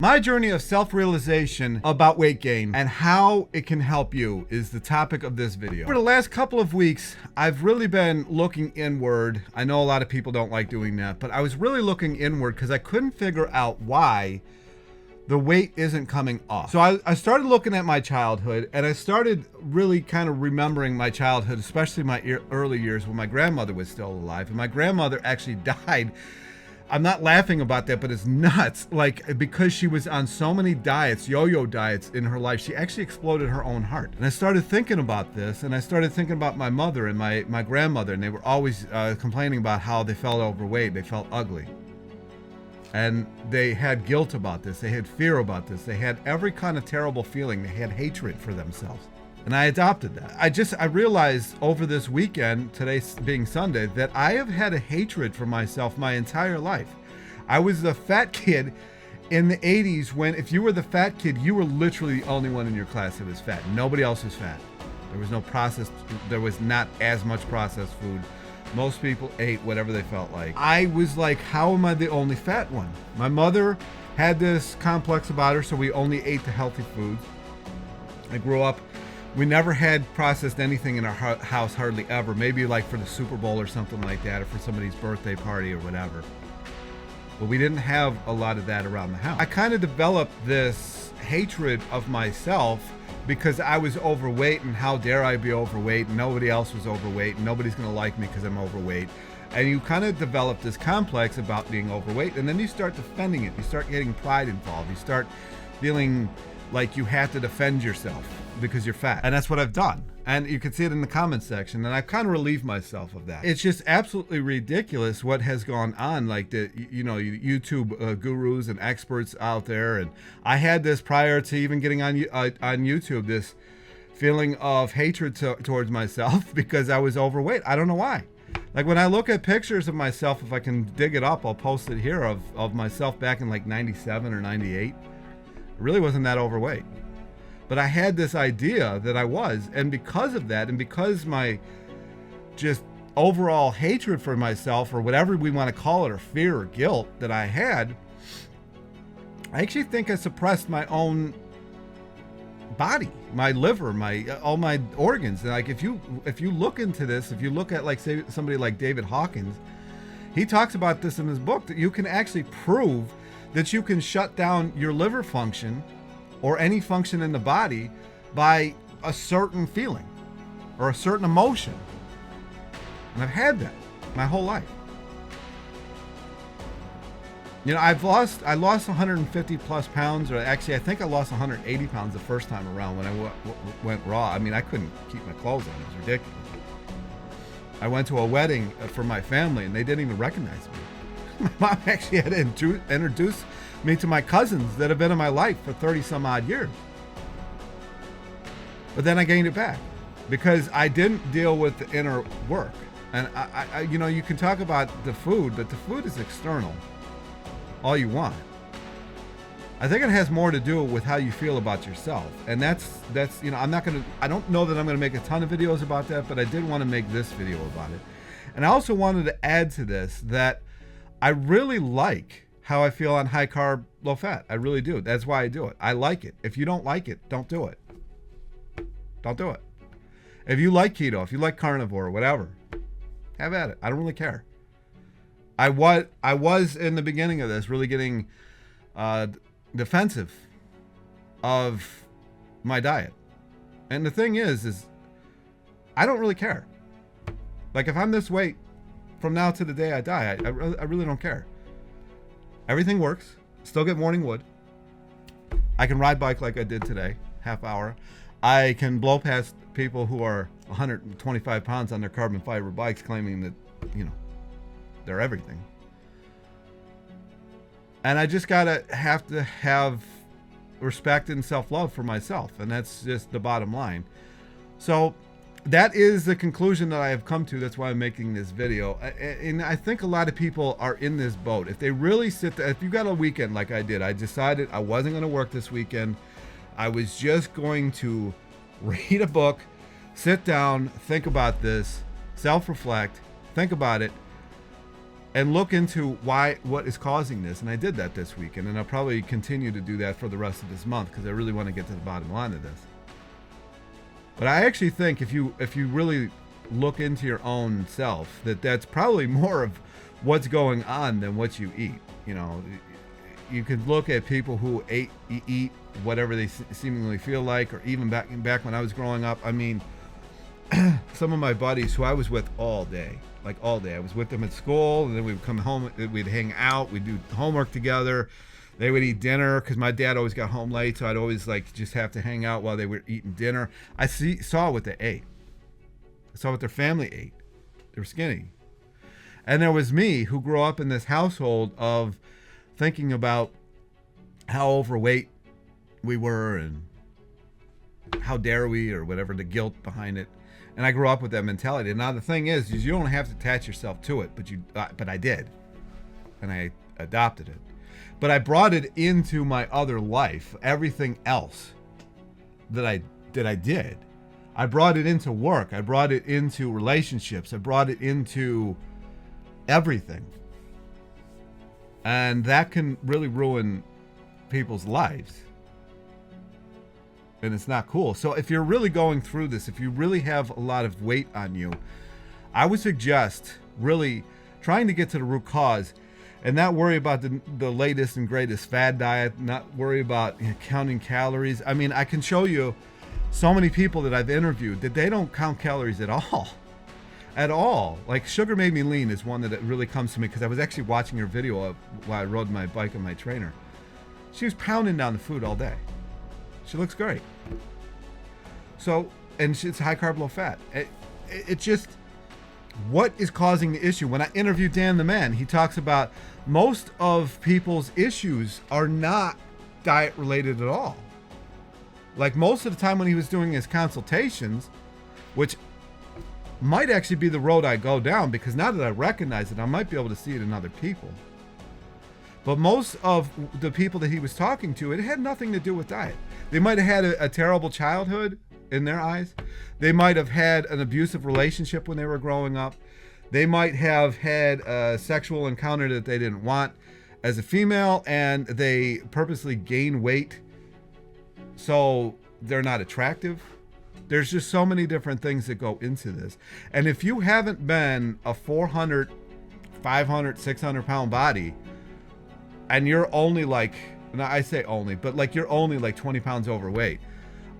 My journey of self-realization about weight gain and how it can help you is the topic of this video. For the last couple of weeks, I've really been looking inward. I know a lot of people don't like doing that, but I was really looking inward because I couldn't figure out why the weight isn't coming off. So I started looking at my childhood, and I started really kind of remembering my childhood, especially my early years when my grandmother was still alive. And my grandmother actually died. I'm not laughing about that, but it's nuts. Like, because she was on so many diets, yo-yo diets in her life, she actually exploded her own heart. And I started thinking about this, and I started thinking about my mother and my grandmother, and they were always complaining about how they felt overweight, they felt ugly. And they had guilt about this, they had fear about this, they had every kind of terrible feeling, they had hatred for themselves. And I adopted that. I realized over this weekend, today being Sunday, that I have had a hatred for myself my entire life. I was the fat kid in the 80s when if you were the fat kid, you were literally the only one in your class that was fat. Nobody else was fat. There was no processed, there was not as much processed food. Most people ate whatever they felt like. I was like, how am I the only fat one? My mother had this complex about her, so we only ate the healthy foods. I grew up, we never had processed anything in our house, hardly ever. Maybe like for the Super Bowl or something like that, or for somebody's birthday party or whatever. But we didn't have a lot of that around the house. I kind of developed this hatred of myself because I was overweight, and how dare I be overweight, and nobody else was overweight, and nobody's gonna like me because I'm overweight. And you kind of develop this complex about being overweight, and then you start defending it. You start getting pride involved. You start feeling like you have to defend yourself because you're fat. And that's what I've done. And you can see it in the comment section, and I've kind of relieved myself of that. It's just absolutely ridiculous what has gone on, like the YouTube gurus and experts out there. And I had this prior to even getting on YouTube, this feeling of hatred towards myself because I was overweight. I don't know why. Like when I look at pictures of myself, if I can dig it up, I'll post it here, of myself back in like 97 or 98. I really wasn't that overweight. But I had this idea that I was, and because of that, and because my just overall hatred for myself, or whatever we want to call it, or fear or guilt that I had, I actually think I suppressed my own body, my liver, all my organs. And like if you look into this, if you look at like say somebody like David Hawkins, he talks about this in his book, that you can actually prove that you can shut down your liver function or any function in the body by a certain feeling or a certain emotion. And I've had that my whole life. You know, I lost 150 plus pounds, or actually I think I lost 180 pounds the first time around when I went raw. I mean, I couldn't keep my clothes on. It was ridiculous. I went to a wedding for my family, and they didn't even recognize me. My mom actually had to introduce me to my cousins that have been in my life for 30 some odd years. But then I gained it back because I didn't deal with the inner work. And I you know, you can talk about the food, but the food is external all you want. I think it has more to do with how you feel about yourself. And that's you know, I don't know that I'm gonna make a ton of videos about that, but I did want to make this video about it. And I also wanted to add to this that I really like how I feel on high carb, low fat. I really do. That's why I do it. I like it. If you don't like it, don't do it. Don't do it. If you like keto, if you like carnivore, whatever, have at it. I don't really care. I was in the beginning of this really getting defensive of my diet. And the thing is I don't really care. Like if I'm this weight from now to the day I die, I really don't care. Everything works. Still get morning wood. I can ride bike like I did today, half hour. I can blow past people who are 125 pounds on their carbon fiber bikes claiming that, you know, they're everything. And I just have to have respect and self-love for myself. And that's just the bottom line. So that is the conclusion that I have come to. That's why I'm making this video. And I think a lot of people are in this boat. If they really sit there, if you got a weekend like I did, I decided I wasn't going to work this weekend. I was just going to read a book, sit down, think about this, self-reflect, think about it, and look into what is causing this. And I did that this weekend, and I'll probably continue to do that for the rest of this month because I really want to get to the bottom line of this. But I actually think if you really look into your own self, that's probably more of what's going on than what you eat. You know, you could look at people who eat whatever they seemingly feel like, or even back when I was growing up. I mean, some of my buddies who I was with all day, like all day. I was with them at school, and then we would come home, we'd hang out, we'd do homework together. They would eat dinner because my dad always got home late, so I'd always like just have to hang out while they were eating dinner. I saw what they ate. I saw what their family ate. They were skinny. And there was me who grew up in this household of thinking about how overweight we were and how dare we, or whatever, the guilt behind it. And I grew up with that mentality. And now the thing is you don't have to attach yourself to it, but I did. And I adopted it. But I brought it into my other life, everything else that I did. I brought it into work. I brought it into relationships. I brought it into everything. And that can really ruin people's lives. And it's not cool. So if you're really going through this, if you really have a lot of weight on you, I would suggest really trying to get to the root cause and not worry about the latest and greatest fad diet, not worry about counting calories. I mean, I can show you so many people that I've interviewed that they don't count calories at all. At all. Like Sugar Made Me Lean is one that really comes to me because I was actually watching her video while I rode my bike on my trainer. She was pounding down the food all day. She looks great. So, and it's high carb, low fat. It just, what is causing the issue? When I interviewed Dan the Man, he talks about most of people's issues are not diet related at all. Like most of the time when he was doing his consultations, which might actually be the road I go down, because now that I recognize it, I might be able to see it in other people. But most of the people that he was talking to, it had nothing to do with diet. They might have had a terrible childhood in their eyes. They might have had an abusive relationship when they were growing up. They might have had a sexual encounter that they didn't want as a female, and they purposely gain weight so they're not attractive. There's just so many different things that go into this. And if you haven't been a 400, 500, 600 pound body, and you're only like, and I say only, but like you're only like 20 pounds overweight,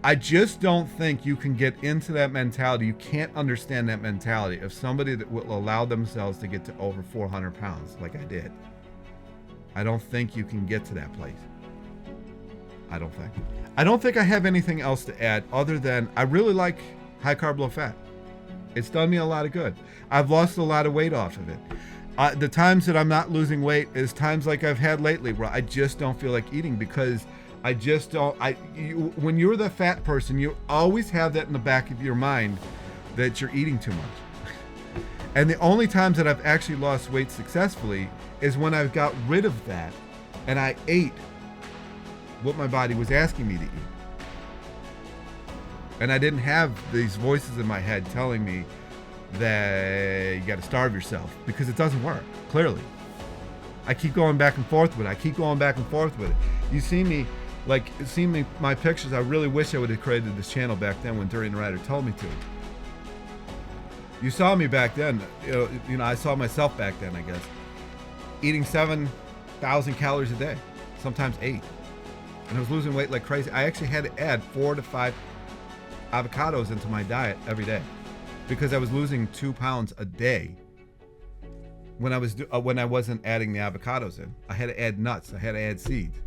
I just don't think you can get into that mentality. You can't understand that mentality of somebody that will allow themselves to get to over 400 pounds like I did. I don't think you can get to that place. I don't think I have anything else to add other than I really like high carb, low fat. It's done me a lot of good. I've lost a lot of weight off of it. The times that I'm not losing weight is times like I've had lately where I just don't feel like eating, because I just don't. When you're the fat person, you always have that in the back of your mind that you're eating too much. And the only times that I've actually lost weight successfully is when I've got rid of that and I ate what my body was asking me to eat. And I didn't have these voices in my head telling me that you got to starve yourself, because it doesn't work, clearly. I keep going back and forth with it. You see me, my pictures. I really wish I would have created this channel back then when Durian Rider told me to. You saw me back then, you know, I saw myself back then, I guess, eating 7,000 calories a day, sometimes 8. And I was losing weight like crazy. I actually had to add 4 to 5 avocados into my diet every day, because I was losing 2 pounds a day when I wasn't adding the avocados in. I had to add nuts. I had to add seeds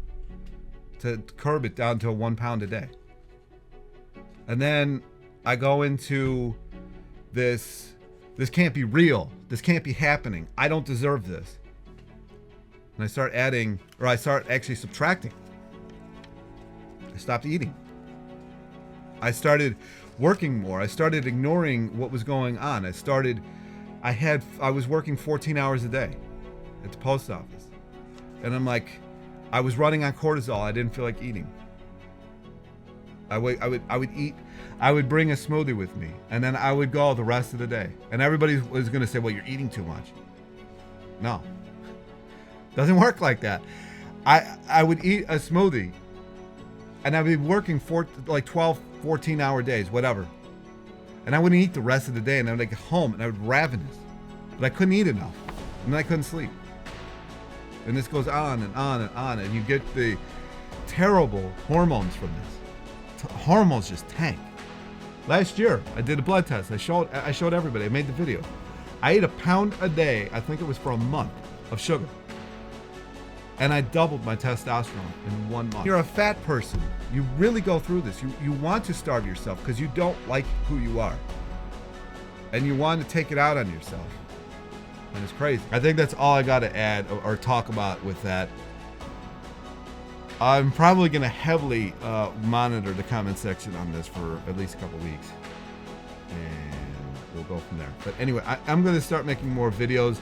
to curb it down to 1 pound a day. And then I go into this can't be real. This can't be happening. I don't deserve this. And I start actually subtracting. I stopped eating. I started working more. I started ignoring what was going on. I was working 14 hours a day at the post office. And I was running on cortisol. I didn't feel like eating. I would eat. I would bring a smoothie with me, and then I would go the rest of the day. And everybody was going to say, well, you're eating too much. No. Doesn't work like that. I would eat a smoothie and I'd be working for like 12, 14-hour days, whatever. And I wouldn't eat the rest of the day, and I would get home and I would ravenous. But I couldn't eat enough. And then I couldn't sleep. And this goes on and on and on, and you get the terrible hormones from this. Hormones just tank. Last year, I did a blood test. I showed everybody. I made the video. I ate a pound a day, I think it was for a month, of sugar. And I doubled my testosterone in 1 month. You're a fat person. You really go through this. You want to starve yourself because you don't like who you are. And you want to take it out on yourself. And it's crazy. I think that's all I got to add or talk about with that. I'm probably going to heavily monitor the comment section on this for at least a couple weeks. And we'll go from there. But anyway, I'm going to start making more videos.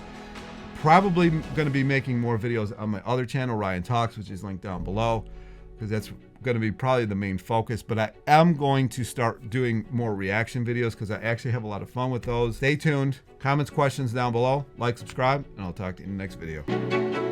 Probably going to be making more videos on my other channel, Ryan Talks, which is linked down below, because that's going to be probably the main focus. But I am going to start doing more reaction videos because I actually have a lot of fun with those. Stay tuned. Comments, questions down below. Like, subscribe, and I'll talk to you in the next video.